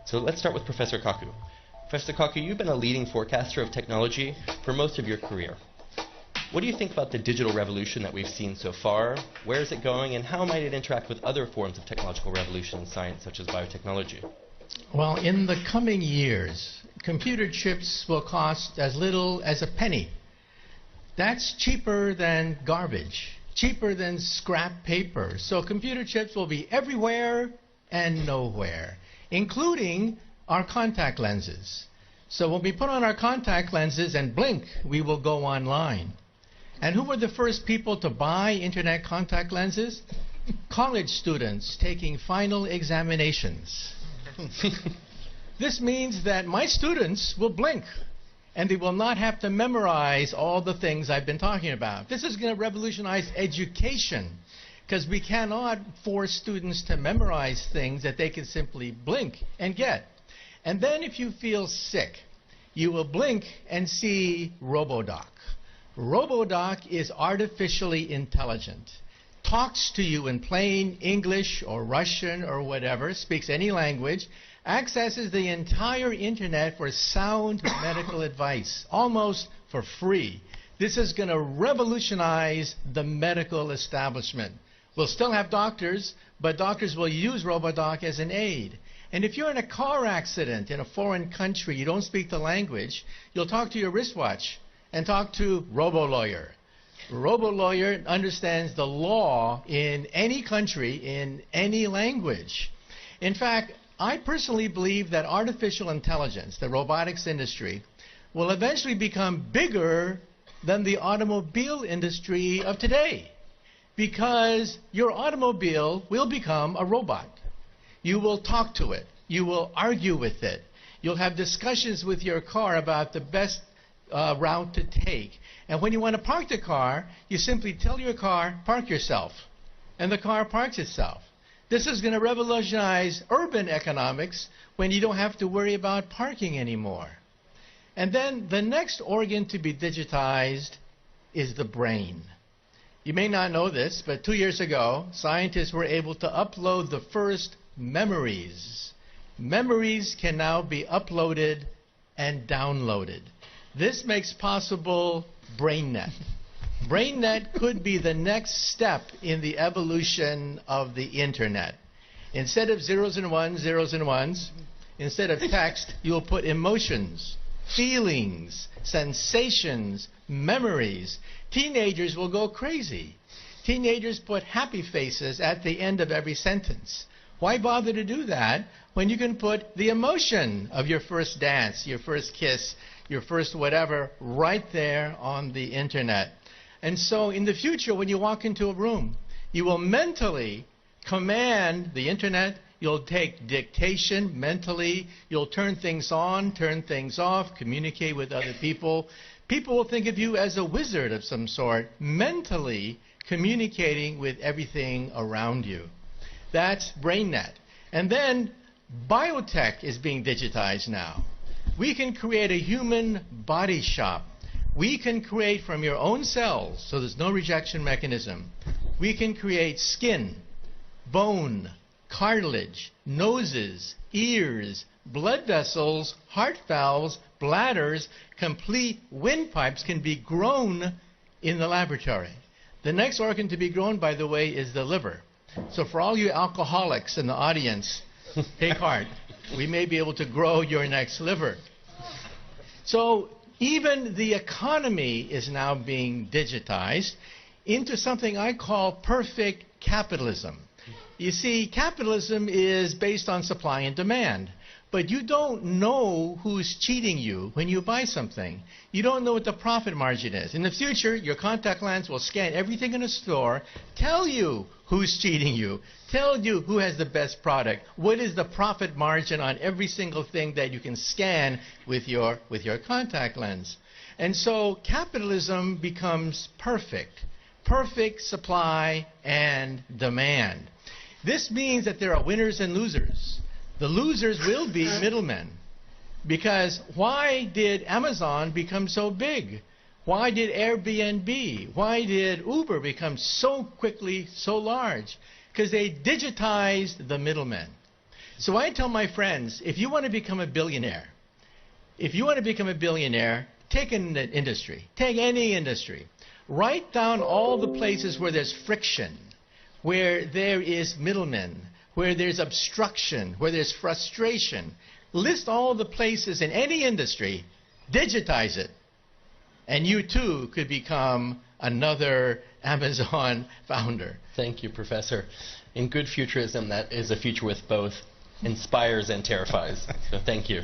So let's start with Professor Kaku. Professor Kaku, you've been a leading forecaster of technology for most of your career. What do you think about the digital revolution that we've seen so far? Where is it going, and how might it interact with other forms of technological revolution in science, such as biotechnology? Well, in the coming years, computer chips will cost as little as a penny. That's cheaper than garbage, cheaper than scrap paper. So computer chips will be everywhere and nowhere, including our contact lenses. So when we put on our contact lenses and blink, we will go online. And who were the first people to buy internet contact lenses? College students taking final examinations. This means that my students will blink, and they will not have to memorize all the things I've been talking about. This is going to revolutionize education, because we cannot force students to memorize things that they can simply blink and get. And then if you feel sick, you will blink and see RoboDoc. RoboDoc is artificially intelligent, talks to you in plain English or Russian or whatever, speaks any language, accesses the entire internet for sound medical advice, almost for free. This is going to revolutionize the medical establishment. We'll still have doctors, but doctors will use RoboDoc as an aid. And if you're in a car accident in a foreign country, you don't speak the language, you'll talk to your wristwatch and talk to RoboLawyer. RoboLawyer understands the law in any country, in any language. In fact, I personally believe that artificial intelligence, the robotics industry, will eventually become bigger than the automobile industry of today, because your automobile will become a robot. You will talk to it. You will argue with it. You'll have discussions with your car about the best route to take. And when you want to park the car, you simply tell your car, park yourself. And the car parks itself. This is going to revolutionize urban economics when you don't have to worry about parking anymore. And then the next organ to be digitized is the brain. You may not know this, but 2 years ago, scientists were able to upload the first memories. Memories can now be uploaded and downloaded. This makes possible BrainNet. BrainNet could be the next step in the evolution of the internet. Instead of zeros and ones, instead of text, you'll put emotions, feelings, sensations, memories. Teenagers will go crazy. Teenagers put happy faces at the end of every sentence. Why bother to do that when you can put the emotion of your first dance, your first kiss, your first whatever, right there on the internet? And so in the future, when you walk into a room, you will mentally command the internet. You'll take dictation mentally. You'll turn things on, turn things off, communicate with other people. People will think of you as a wizard of some sort, mentally communicating with everything around you. That's BrainNet. And then biotech is being digitized now. We can create a human body shop. We can create from your own cells, so there's no rejection mechanism. We can create skin, bone, cartilage, noses, ears, blood vessels, heart valves, bladders, complete windpipes can be grown in the laboratory. The next organ to be grown, by the way, is the liver. So for all you alcoholics in the audience, take heart. We may be able to grow your next liver. So even the economy is now being digitized into something I call perfect capitalism. You see, capitalism is based on supply and demand. But you don't know who's cheating you when you buy something. You don't know what the profit margin is. In the future, your contact lens will scan everything in a store, tell you who's cheating you, tell you who has the best product, what is the profit margin on every single thing that you can scan with your contact lens. And so capitalism becomes perfect. Perfect supply and demand. This means that there are winners and losers. The losers will be middlemen. Because why did Amazon become so big? Why did Airbnb, why did Uber become so quickly so large? Because they digitized the middlemen. So I tell my friends, if you want to become a billionaire, take an industry. Take any industry. Write down all the places where there's friction, where there is middlemen, where there's obstruction, where there's frustration. List all the places in any industry, digitize it, and you too could become another Amazon founder. Thank you, Professor. In good futurism, that is a future with both inspires and terrifies. So thank you.